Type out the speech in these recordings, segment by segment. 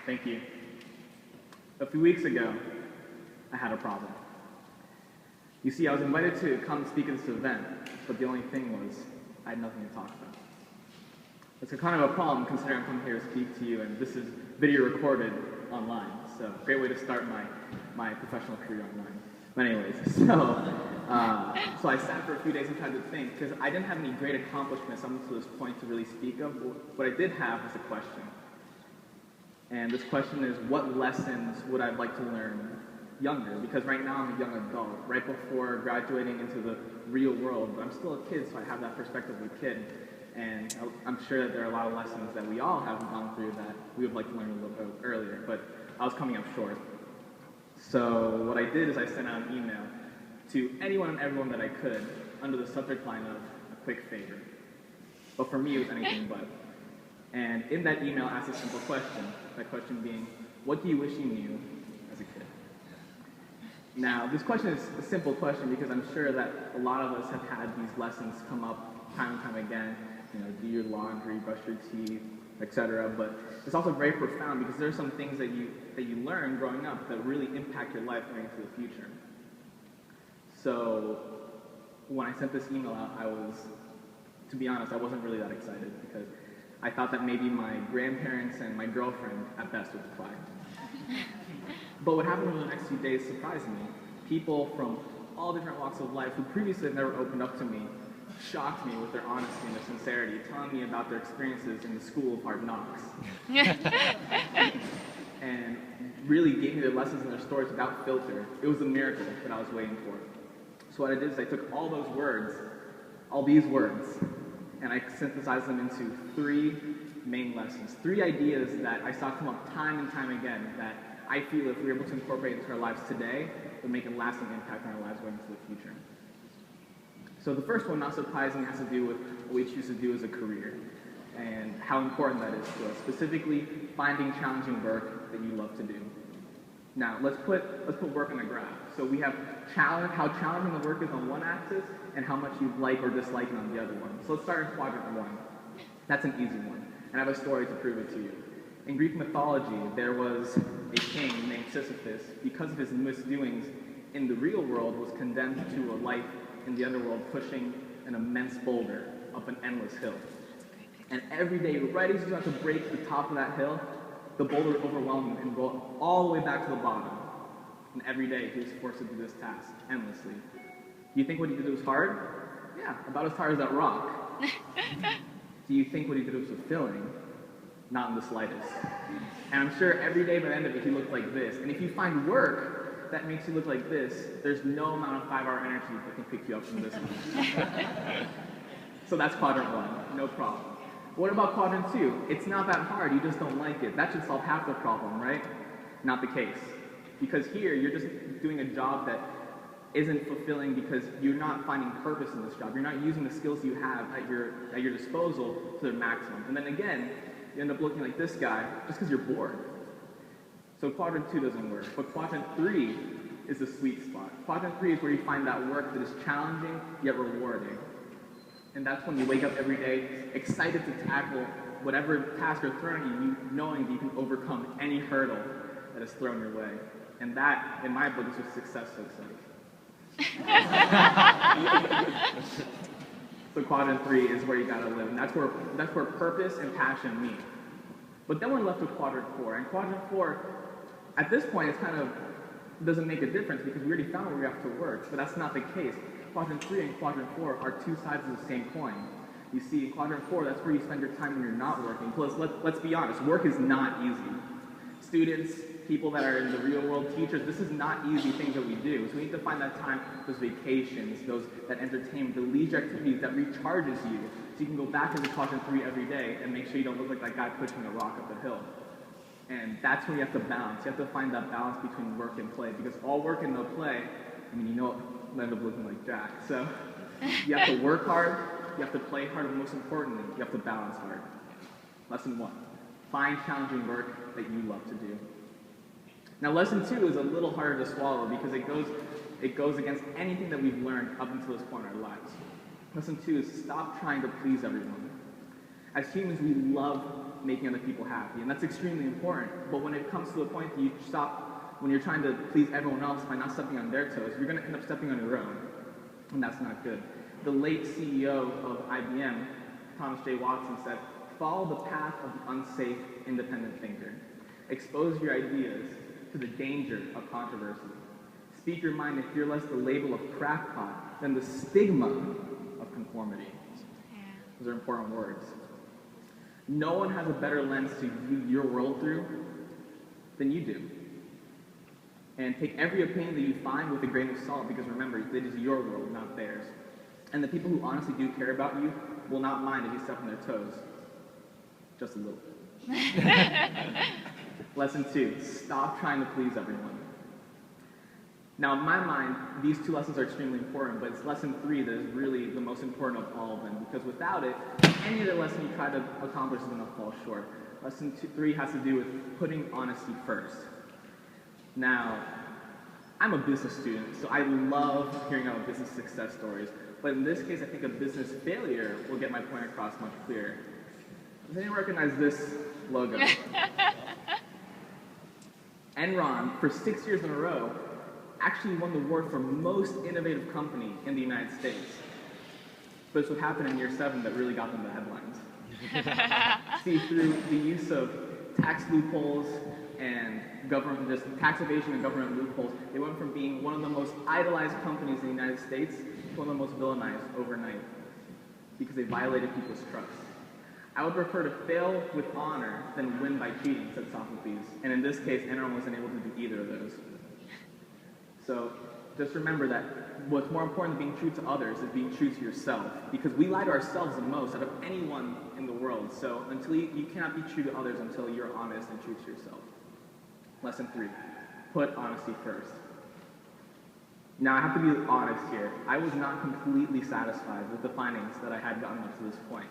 Thank you. A few weeks ago, I had a problem. You see, I was invited to come speak at this event, but the only thing was, I had nothing to talk about. It's kind of a problem considering I'm coming here to speak to you, and this is video recorded online, so great way to start my professional career online. But anyways, so I sat for a few days and tried to think, because I didn't have any great accomplishments up to this point to really speak of. What I did have was a question. And this question is, what lessons would I like to learn younger? Because right now I'm a young adult, right before graduating into the real world, but I'm still a kid, so I have that perspective of a kid. And I'm sure that there are a lot of lessons that we all have gone through that we would like to learn a little bit earlier, but I was coming up short. So what I did is I sent out an email to anyone and everyone that I could under the subject line of a quick favor. But for me, it was anything but. And in that email, I asked a simple question, that question being, what do you wish you knew as a kid? Now, this question is a simple question because I'm sure that a lot of us have had these lessons come up time and time again, do your laundry, brush your teeth, etc. But it's also very profound because there are some things that you learn growing up that really impact your life going into the future. So when I sent this email out, to be honest, I wasn't really that excited because I thought that maybe my grandparents and my girlfriend at best would reply. But what happened over the next few days surprised me. People from all different walks of life who previously had never opened up to me shocked me with their honesty and their sincerity, telling me about their experiences in the school of hard knocks. And really gave me their lessons and their stories without filter. It was a miracle that I was waiting for. So what I did is I took all these words, and I synthesized them into 3 main lessons, 3 ideas that I saw come up time and time again that I feel if we're able to incorporate into our lives today, would make a lasting impact on our lives going into the future. So the first one, not surprisingly, has to do with what we choose to do as a career and how important that is to us, specifically finding challenging work that you love to do. Now, let's put work on a graph. So we have how challenging the work is on one axis and how much you like or dislike it on the other one. So let's start in quadrant 1. That's an easy one, and I have a story to prove it to you. In Greek mythology, there was a king named Sisyphus, because of his misdoings in the real world, was condemned to a life in the underworld pushing an immense boulder up an endless hill. And every day, right as he was about to break the top of that hill, the boulder would overwhelm him and go all the way back to the bottom. And every day, he was forced to do this task endlessly. Do you think what he did was hard? Yeah, about as hard as that rock. Do you think what he did was fulfilling? Not in the slightest. And I'm sure every day by the end of it, he looked like this. And if you find work that makes you look like this, there's no amount of 5-hour energy that can pick you up from this one. So that's quadrant 1, no problem. What about quadrant 2? It's not that hard, you just don't like it. That should solve half the problem, right? Not the case. Because here, you're just doing a job that isn't fulfilling because you're not finding purpose in this job. You're not using the skills you have at your disposal to their maximum. And then again, you end up looking like this guy just because you're bored. So quadrant 2 doesn't work. But quadrant 3 is the sweet spot. Quadrant 3 is where you find that work that is challenging yet rewarding. And that's when you wake up every day excited to tackle whatever task are thrown at you, knowing that you can overcome any hurdle that is thrown your way. And that, in my book, is what success looks like. So quadrant 3 is where you gotta live, and that's where purpose and passion meet. But then we're left with quadrant 4, and quadrant 4, at this point, it kind of doesn't make a difference because we already found where we have to work, but that's not the case. Quadrant 3 and quadrant 4 are 2 sides of the same coin. You see, in quadrant 4, that's where you spend your time when you're not working. Plus, let's be honest, work is not easy. Students, people that are in the real world, teachers, this is not easy things that we do. So we need to find that time, those vacations, that entertainment, the leisure activities that recharges you, so you can go back into quadrant 3 every day and make sure you don't look like that guy pushing a rock up the hill. And that's where you have to balance. You have to find that balance between work and play, because all work and no play, you'll end up looking like Jack. So you have to work hard, you have to play hard, and most importantly, you have to balance hard. Lesson 1, find challenging work that you love to do. Now, lesson 2 is a little harder to swallow because it goes against anything that we've learned up until this point in our lives. Lesson 2 is stop trying to please everyone. As humans, we love making other people happy, and that's extremely important. But when it comes to a point that you stop, when you're trying to please everyone else by not stepping on their toes, you're going to end up stepping on your own, and that's not good. The late CEO of IBM, Thomas J. Watson, said, "Follow the path of the unsafe, independent thinker. Expose your ideas to the danger of controversy. Speak your mind and fear less the label of crackpot than the stigma of conformity." Those are important words. No one has a better lens to view your world through than you do. And take every opinion that you find with a grain of salt, because remember, it is your world, not theirs. And the people who honestly do care about you will not mind if you step on their toes. Just a little bit. Lesson 2, stop trying to please everyone. Now, in my mind, these 2 lessons are extremely important, but it's lesson 3 that is really the most important of all of them, because without it, any other lesson you try to accomplish is going to fall short. Lesson 3 has to do with putting honesty first. Now, I'm a business student, so I love hearing about business success stories, but in this case, I think a business failure will get my point across much clearer. Does anyone recognize this logo? Enron, for 6 years in a row, actually won the award for most innovative company in the United States. But it's what happened in year 7 that really got them the headlines. See, through the use of tax loopholes and government, just tax evasion and government loopholes, they went from being one of the most idolized companies in the United States to one of the most villainized overnight because they violated people's trust. I would prefer to fail with honor than win by cheating, said Sophocles. And in this case, Enron wasn't able to do either of those. So just remember that what's more important than being true to others is being true to yourself, because we lie to ourselves the most out of anyone in the world. So until you cannot be true to others until you're honest and true to yourself. Lesson 3, put honesty first. Now I have to be honest here. I was not completely satisfied with the findings that I had gotten up to this point.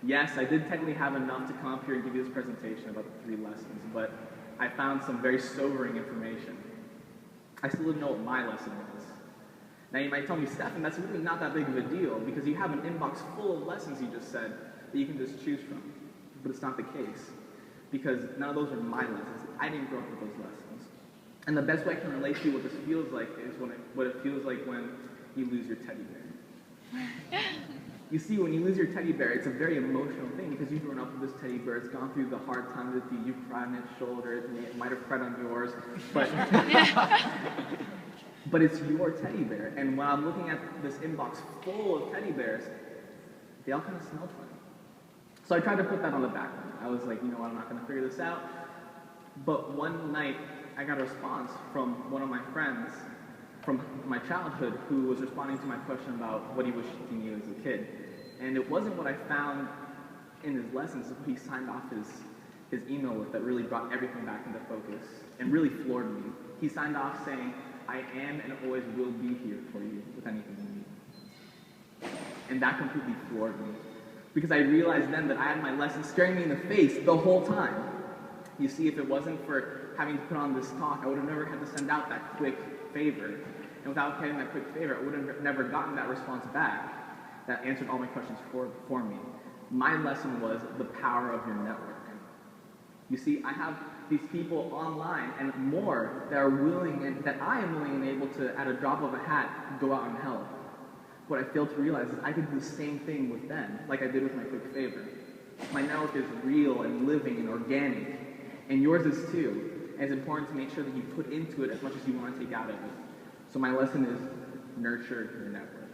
Yes, I did technically have enough to come up here and give you this presentation about the 3 lessons, but I found some very sobering information. I still didn't know what my lesson was. Now you might tell me, Stefan, that's really not that big of a deal because you have an inbox full of lessons you just said that you can just choose from. But it's not the case because none of those are my lessons. I didn't grow up with those lessons. And the best way I can relate to what this feels like is what it feels like when you lose your teddy bear. You see, when you lose your teddy bear, it's a very emotional thing because you've grown up with this teddy bear. It's gone through the hard times with you. You've cried on its shoulder. It might have cried on yours. But, but it's your teddy bear. And when I'm looking at this inbox full of teddy bears, they all kind of smell funny. So I tried to put that on the back burner. I was like, you know what, I'm not going to figure this out. But one night, I got a response from one of my friends from my childhood who was responding to my question about what he wished he knew as a kid. And it wasn't what I found in his lessons, it's what he signed off his email with that really brought everything back into focus and really floored me. He signed off saying, "I am and always will be here for you with anything you need." And that completely floored me because I realized then that I had my lesson staring me in the face the whole time. You see, if it wasn't for having to put on this talk, I would have never had to send out that quick favor. And without getting that quick favor, I would have never gotten that response back that answered all my questions for me. My lesson was the power of your network. You see, I have these people online and more that are willing and that I am willing and able to, at a drop of a hat, go out and help. What I failed to realize is I could do the same thing with them, like I did with my quick favor. My network is real and living and organic, and yours is too. And it's important to make sure that you put into it as much as you want to take out of it. So my lesson is nurture your network.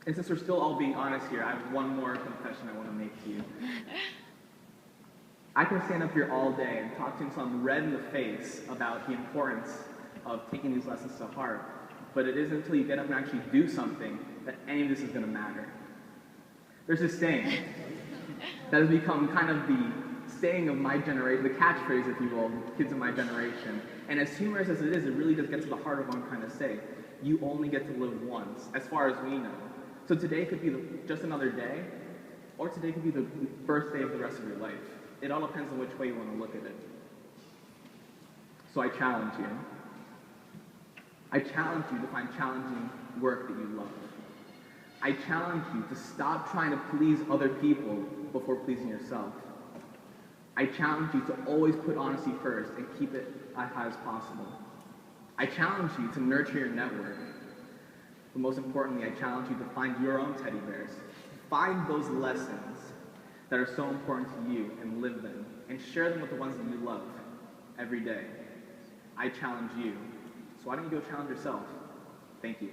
And since we're still all being honest here, I have one more confession I want to make to you. I can stand up here all day and talk to you until I'm red in the face about the importance of taking these lessons to heart, but it isn't until you get up and actually do something that any of this is going to matter. There's this saying that has become kind of the saying of my generation, the catchphrase, if you will, kids of my generation. And as humorous as it is, it really does get to the heart of what I'm trying to say. You only get to live once, as far as we know. So today could be just another day, or today could be the first day of the rest of your life. It all depends on which way you want to look at it. So I challenge you. I challenge you to find challenging work that you love. I challenge you to stop trying to please other people before pleasing yourself. I challenge you to always put honesty first and keep it as high as possible. I challenge you to nurture your network. But most importantly, I challenge you to find your own teddy bears. Find those lessons that are so important to you and live them, and share them with the ones that you love every day. I challenge you. So why don't you go challenge yourself? Thank you.